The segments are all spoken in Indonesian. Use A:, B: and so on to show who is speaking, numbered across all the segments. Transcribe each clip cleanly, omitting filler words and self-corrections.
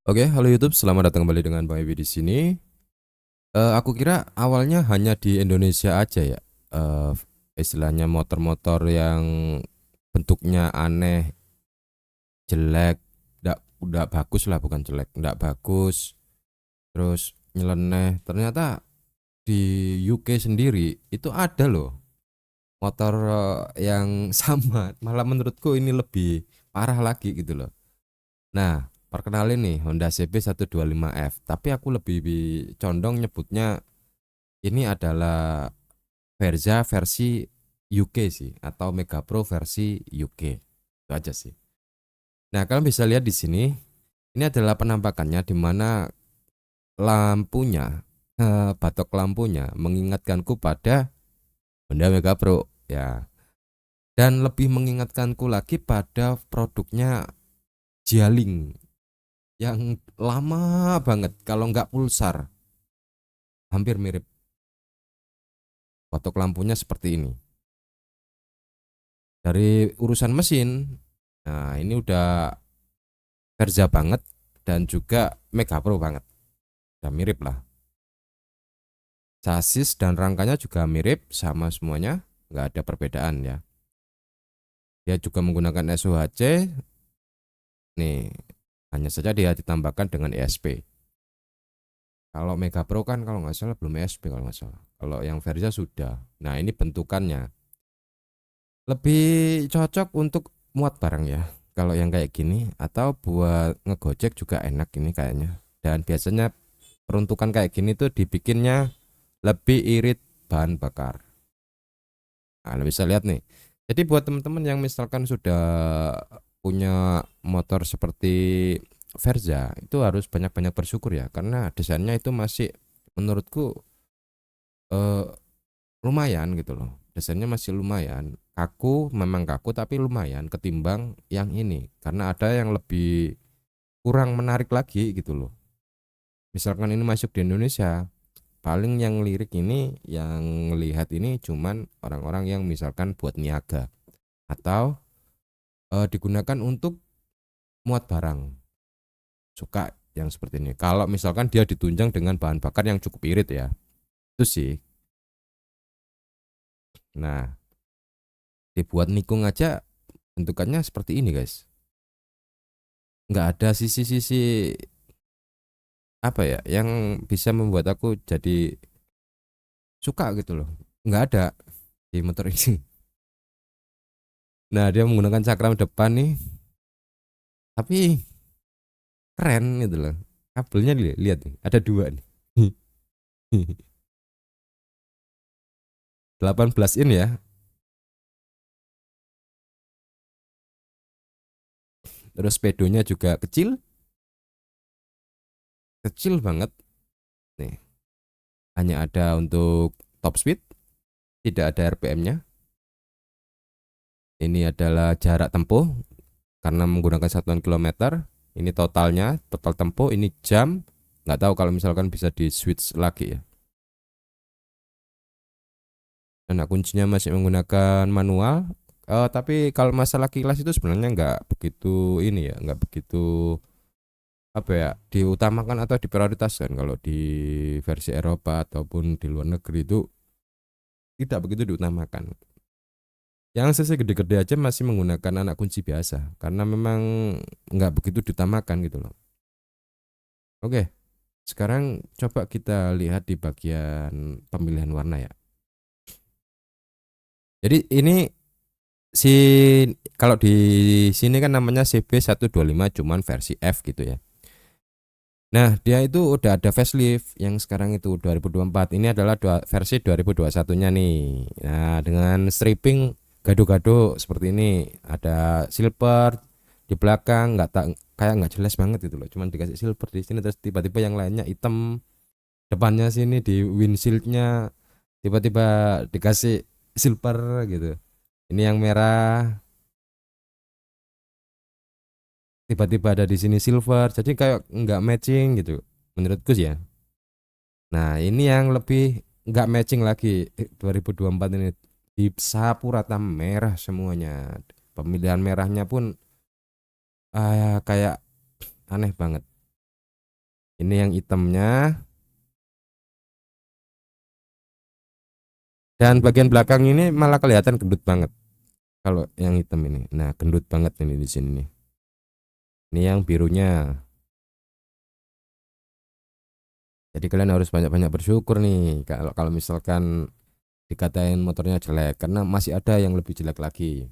A: Oke, halo YouTube, selamat datang kembali dengan Bang Ebi di sini. Aku kira awalnya hanya di Indonesia aja ya, eh, istilahnya motor-motor yang bentuknya aneh, jelek, nggak bagus lah, bukan jelek, nggak bagus, terus nyeleneh. Ternyata di UK sendiri itu ada loh motor yang sama. Malah menurutku ini lebih parah lagi gitu loh. Nah, perkenalin nih Honda CB125F, tapi aku lebih condong nyebutnya ini adalah Verza versi UK sih, atau Mega Pro versi UK. Itu aja sih. Nah, kalian bisa lihat di sini, ini adalah penampakannya di mana lampunya, batok lampunya mengingatkanku pada Honda Mega Pro ya. Dan lebih mengingatkanku lagi pada produknya Jialing yang lama banget, kalau nggak Pulsar, hampir mirip. Batok lampunya seperti ini. Dari urusan mesin, nah ini udah Verza banget dan juga Mega Pro banget. Udah mirip lah. Chassis dan rangkanya juga mirip, sama semuanya, nggak ada perbedaan ya. Dia juga menggunakan SOHC. Nih, hanya saja dia ditambahkan dengan ESP. Kalau Mega Pro kan kalau nggak salah belum ESP kalau nggak salah. Kalau yang Verza sudah. Nah ini bentukannya lebih cocok untuk muat barang ya. Kalau yang kayak gini atau buat ngegojek juga enak ini kayaknya. Dan biasanya peruntukan kayak gini tuh dibikinnya lebih irit bahan bakar. Nah, bisa lihat nih. Jadi buat teman-teman yang misalkan sudah punya motor seperti Verza, itu harus banyak-banyak bersyukur ya, karena desainnya itu masih menurutku eh, lumayan gitu loh. Desainnya masih lumayan. Kaku, memang kaku tapi lumayan ketimbang yang ini. Karena ada yang lebih kurang menarik lagi gitu loh. Misalkan ini masuk di Indonesia, paling yang lirik ini yang lihat ini cuman orang-orang yang misalkan buat niaga atau digunakan untuk muat barang, suka yang seperti ini. Kalau misalkan dia ditunjang dengan bahan bakar yang cukup irit ya, itu sih. Nah, dibuat nikung aja bentukannya seperti ini guys. Nggak ada sisi-sisi apa ya yang bisa membuat aku jadi suka gitu loh. Nggak ada di motor ini. Nah, dia menggunakan cakram depan nih, tapi keren gitu loh. Kabelnya lihat nih, ada dua nih. 18 in ya. Terus pedonya juga kecil, kecil banget nih. Hanya ada untuk top speed, tidak ada RPM-nya. Ini adalah jarak tempuh karena menggunakan satuan kilometer. Ini totalnya, total tempuh. Ini jam. Nggak tahu kalau misalkan bisa di switch lagi ya. Nah, kuncinya masih menggunakan manual. Tapi kalau masalah kilas itu sebenarnya nggak begitu ini ya, nggak begitu apa ya diutamakan atau diprioritaskan kalau di versi Eropa ataupun di luar negeri itu tidak begitu diutamakan. Yang CC gede-gede aja masih menggunakan anak kunci biasa karena memang nggak begitu diutamakan gitu loh. Oke, sekarang coba kita lihat di bagian pemilihan warna ya. Jadi ini si kalau di sini kan namanya CB125 cuman versi F gitu ya. Nah, dia itu udah ada facelift yang sekarang itu 2024. Ini adalah versi 2021-nya nih. Nah, dengan stripping gado-gado seperti ini. Ada silver di belakang, nggak tak kayak nggak jelas banget gitu loh. Cuman dikasih silver di sini terus tiba-tiba yang lainnya hitam. Depannya sini di windshieldnya tiba-tiba dikasih silver gitu. Ini yang merah tiba-tiba ada di sini silver. Jadi kayak nggak matching gitu menurutku sih ya. Nah, ini yang lebih nggak matching lagi 2024 ini di sapu rata merah semuanya. Pemilihan merahnya pun kayak aneh banget. Ini yang hitamnya. Dan bagian belakang ini malah kelihatan gendut banget. Kalau yang hitam ini. Nah, gendut banget ini di sini nih. Ini yang birunya. Jadi kalian harus banyak-banyak bersyukur nih kalau kalau misalkan dikatain motornya jelek karena masih ada yang lebih jelek lagi.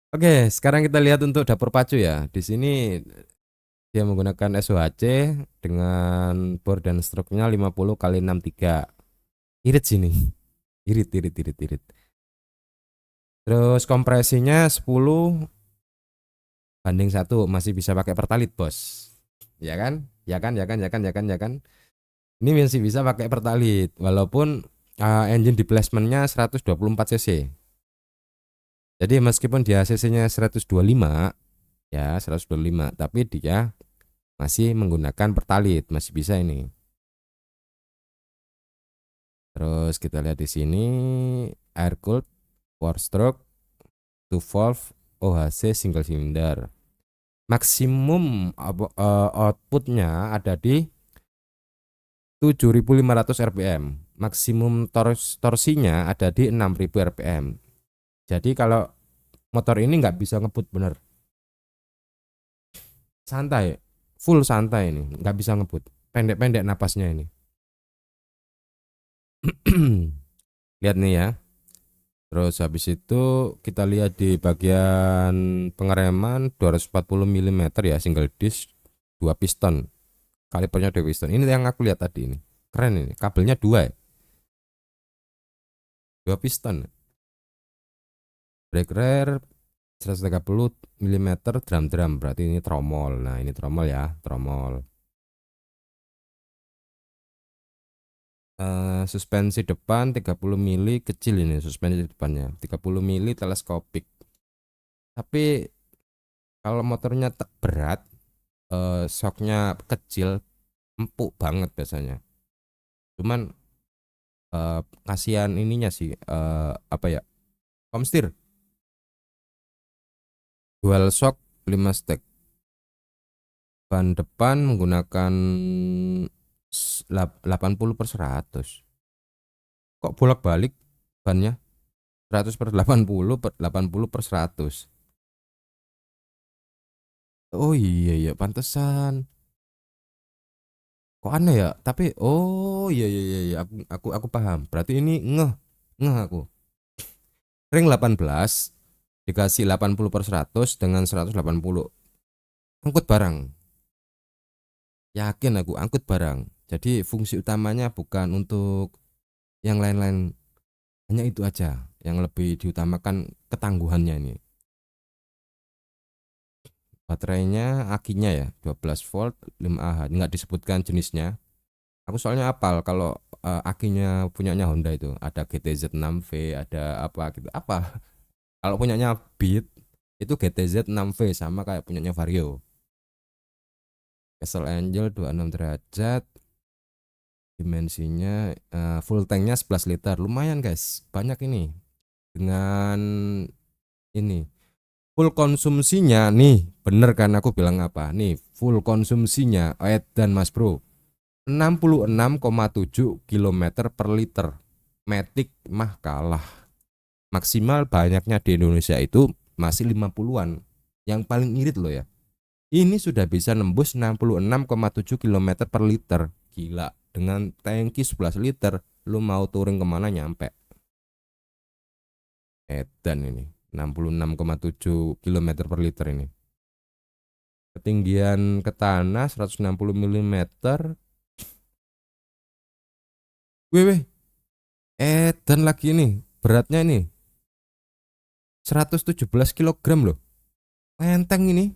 A: Oke, sekarang kita lihat untuk dapur pacu ya. Di sini dia menggunakan SOHC dengan bor dan struknya 50 kali 63. Irit sini. Irit, irit, irit, irit. Terus kompresinya 10:1, masih bisa pakai pertalit, Bos. Ya kan? Ya kan, ya kan, ya kan, ya kan, ya kan. Ini masih bisa pakai pertalit walaupun engine displacementnya 124 cc. Jadi meskipun dia cc-nya 125 ya, 125, tapi dia masih menggunakan pertalit, masih bisa ini. Terus kita lihat di sini air cooled 4 stroke 2 valve OHC single cylinder. Maksimum outputnya ada di 7.500 rpm. Maksimum torsinya ada di 6.000 rpm. Jadi kalau motor ini nggak bisa ngebut bener, santai, full santai ini, nggak bisa ngebut, pendek-pendek napasnya ini. Lihat nih ya. Terus habis itu kita lihat di bagian pengereman 240 mm ya, single disc, 2 piston. Kalipernya 2 piston. Ini yang aku lihat tadi ini. Keren ini. Kabelnya 2 ya. 2 piston. Brake rear 130 mm drum, berarti ini tromol. Nah, ini tromol ya, tromol. Suspensi depan 30 mili, kecil ini suspensi depannya. 30 mili teleskopik. Tapi kalau motornya berat, shocknya kecil, empuk banget biasanya. Cuman kasihan ininya sih, apa ya, komstir dual shock 5 stack. Ban depan menggunakan 80/100. Kok bolak-balik bannya? 100/80 per 80/100. Oh iya, iya, pantesan. Kok aneh ya? Tapi oh iya, iya, iya, iya. Aku paham. Berarti ini ngeh, ngeh aku. Ring 18 dikasih 80/100 dengan 180. Angkut barang. Yakin aku angkut barang. Jadi fungsi utamanya bukan untuk yang lain-lain. Hanya itu aja yang lebih diutamakan, ketangguhannya ini. Baterainya akinya ya 12 volt 5Ah, nggak disebutkan jenisnya. Aku soalnya apal kalau akinya punyanya Honda itu ada GTZ 6V, ada apa gitu. Apa? Kalau punyanya Beat itu GTZ 6V sama kayak punyanya Vario. Castle Angel 26 derajat. Dimensinya full tanknya 11 liter. Lumayan guys, banyak ini. Dengan ini full konsumsinya nih, bener kan aku bilang apa? Nih, full konsumsinya dan Mas Bro 66,7 km per liter. Matic mah kalah. Maksimal banyaknya di Indonesia itu masih 50-an. Yang paling irit loh ya. Ini sudah bisa nembus 66,7 km per liter. Gila, dengan tangki 11 liter lu mau touring kemana nyampe. Edan ini 66,7 km per liter ini. Ketinggian ke tanah 160 mm. Wih, edan lagi nih. Beratnya ini 117 kg loh. Enteng ini.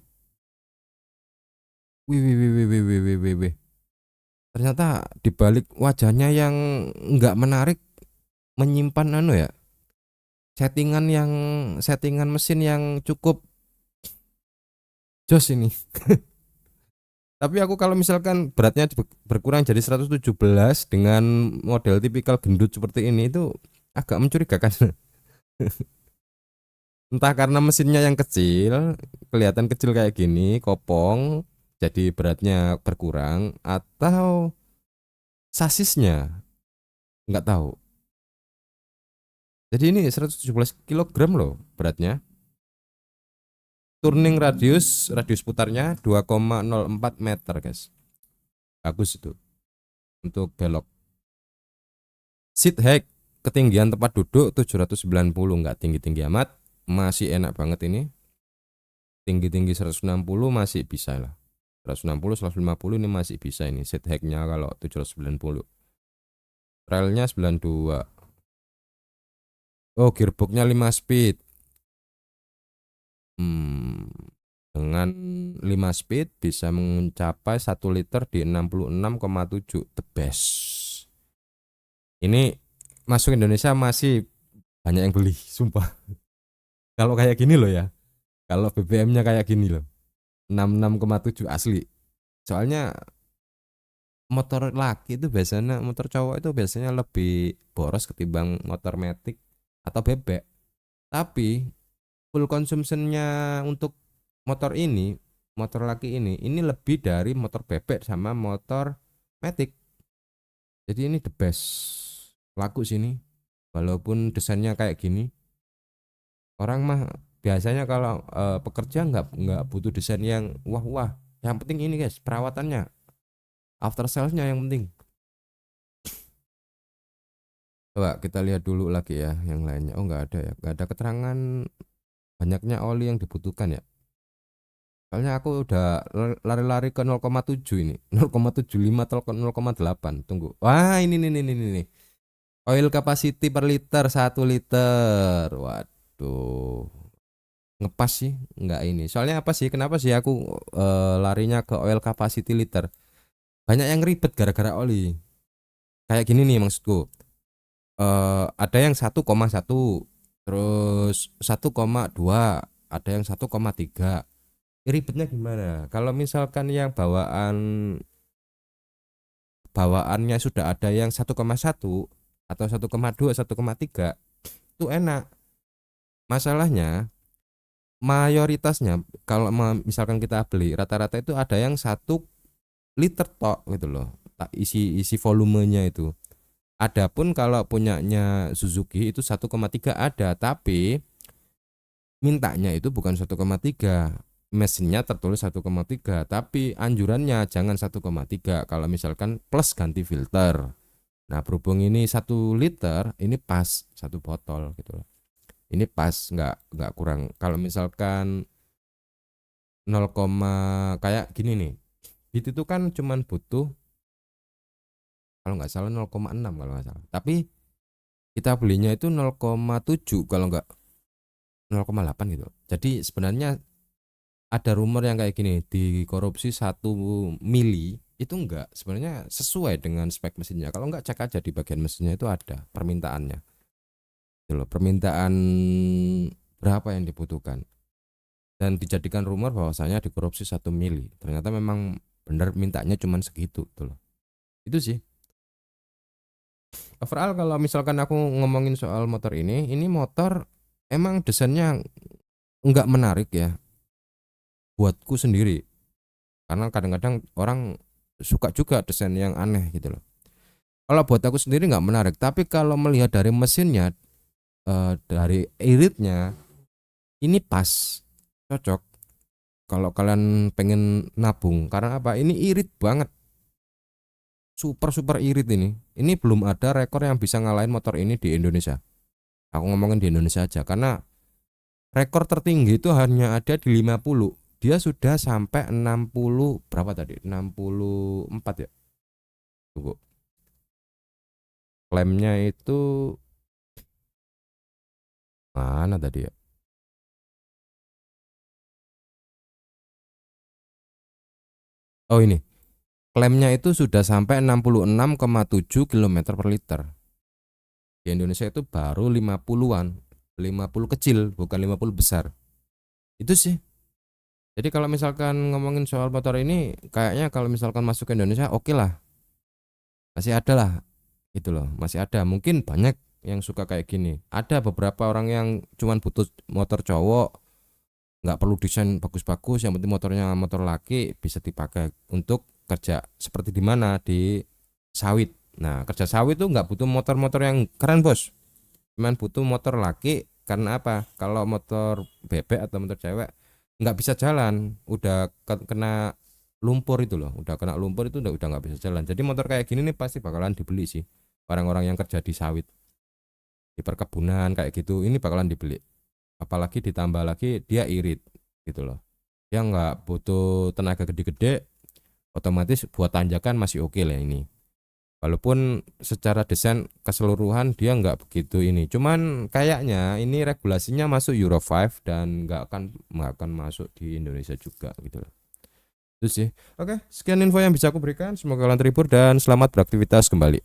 A: Wih, wih, wih, wih, wih, wih, wih, wih. Ternyata dibalik wajahnya yang nggak menarik, menyimpan anu ya, settingan mesin yang cukup jos ini. Tapi aku kalau misalkan beratnya berkurang jadi 117 dengan model tipikal gendut seperti ini itu agak mencurigakan. Entah karena mesinnya yang kecil, kelihatan kecil kayak gini, kopong, jadi beratnya berkurang atau sasisnya nggak tahu. Jadi ini 117 kilogram loh beratnya. Turning radius putarnya 2,04 meter guys. Bagus itu untuk belok. Seat height, ketinggian tempat duduk 790, nggak tinggi-tinggi amat, masih enak banget ini. Tinggi-tinggi 160 masih bisa lah. 160 150 ini masih bisa ini seat height-nya kalau 790. Relnya 92. Oh, gearboxnya 5 speed. Dengan 5 speed bisa mencapai 1 liter di 66,7, the best. Ini masuk Indonesia masih banyak yang beli, sumpah. Kalau kayak gini loh ya. Kalau BBM-nya kayak gini loh. 66,7 asli. Soalnya motor laki itu biasanya, motor cowok itu biasanya lebih boros ketimbang motor matic atau bebek. Tapi full consumption-nya untuk motor ini, motor laki ini lebih dari motor bebek sama motor matic. Jadi ini the best. Laku sini. Walaupun desainnya kayak gini. Orang mah biasanya kalau pekerja nggak butuh desain yang wah-wah. Yang penting ini guys, perawatannya, after salesnya yang penting. Coba kita lihat dulu lagi ya yang lainnya. Oh nggak ada ya, nggak ada keterangan banyaknya oli yang dibutuhkan ya. Soalnya aku udah lari-lari ke 0,7 ini, 0,75 atau 0,8. Tunggu. Wah ini. Oil capacity per liter 1 liter. Waduh. Ngepas sih nggak ini. Soalnya apa sih? Kenapa sih aku larinya ke oil capacity liter? Banyak yang ribet gara-gara oli. Kayak gini nih maksudku. Ada yang 1,1, terus 1,2, ada yang 1,3. Ribetnya gimana? Kalau misalkan yang bawaannya sudah ada yang 1,1 atau 1,2, 1,3 itu enak. Masalahnya mayoritasnya kalau misalkan kita beli rata-rata itu ada yang 1 liter tok gitu loh. Isi volumenya itu. Adapun kalau punyanya Suzuki itu 1,3 ada, tapi mintanya itu bukan 1,3. Mesinnya tertulis 1,3, tapi anjurannya jangan 1,3 kalau misalkan plus ganti filter. Nah, berhubung ini 1 liter, ini pas satu botol gitu loh. Ini pas nggak kurang. Kalau misalkan 0, kayak gini nih. Itu kan cuman butuh kalau nggak salah 0,6 kalau nggak salah. Tapi kita belinya itu 0,7 kalau nggak 0,8 gitu. Jadi sebenarnya ada rumor yang kayak gini, dikorupsi 1 mili itu enggak, sebenarnya sesuai dengan spek mesinnya. Kalau enggak cek aja di bagian mesinnya itu ada permintaannya. Itu loh, permintaan berapa yang dibutuhkan. Dan dijadikan rumor bahwasanya dikorupsi 1 mili. Ternyata memang benar mintanya cuma segitu tuh loh. Itu sih. Overall kalau misalkan aku ngomongin soal motor ini motor emang desainnya enggak menarik ya buatku sendiri. Karena kadang-kadang orang suka juga desain yang aneh gitu loh. Kalau buat aku sendiri nggak menarik, tapi kalau melihat dari mesinnya, dari iritnya, ini pas, cocok. Kalau kalian pengen nabung, karena apa? Ini irit banget, super super irit ini. Ini belum ada rekor yang bisa ngalahin motor ini di Indonesia. Aku ngomongin di Indonesia aja, karena rekor tertinggi itu hanya ada di 50. Dia sudah sampai 60 berapa tadi? 64 ya. Tunggu. Klaimnya itu mana tadi ya? Oh ini, klaimnya itu sudah sampai 66,7 km per liter. Di Indonesia itu baru 50-an, 50 kecil, bukan 50 besar. Itu sih. Jadi kalau misalkan ngomongin soal motor ini, kayaknya kalau misalkan masuk ke Indonesia, oke lah, masih ada lah, itu loh, masih ada. Mungkin banyak yang suka kayak gini. Ada beberapa orang yang cuman butuh motor cowok, nggak perlu desain bagus-bagus, yang penting motornya motor laki bisa dipakai untuk kerja seperti di mana, di sawit. Nah, kerja sawit tuh nggak butuh motor-motor yang keren bos, cuman butuh motor laki. Karena apa? Kalau motor bebek atau motor cewek nggak bisa jalan, udah kena lumpur itu loh, udah kena lumpur itu udah nggak bisa jalan. Jadi motor kayak gini nih pasti bakalan dibeli sih orang-orang yang kerja di sawit, di perkebunan kayak gitu, ini bakalan dibeli. Apalagi ditambah lagi dia irit gitu loh, dia nggak butuh tenaga gede-gede, otomatis buat tanjakan masih oke lah ini. Walaupun secara desain keseluruhan dia nggak begitu ini, cuman kayaknya ini regulasinya masuk Euro 5 dan nggak akan masuk di Indonesia juga gitu loh. Itu sih. Oke, sekian info yang bisa aku berikan. Semoga kalian terhibur dan selamat beraktivitas kembali.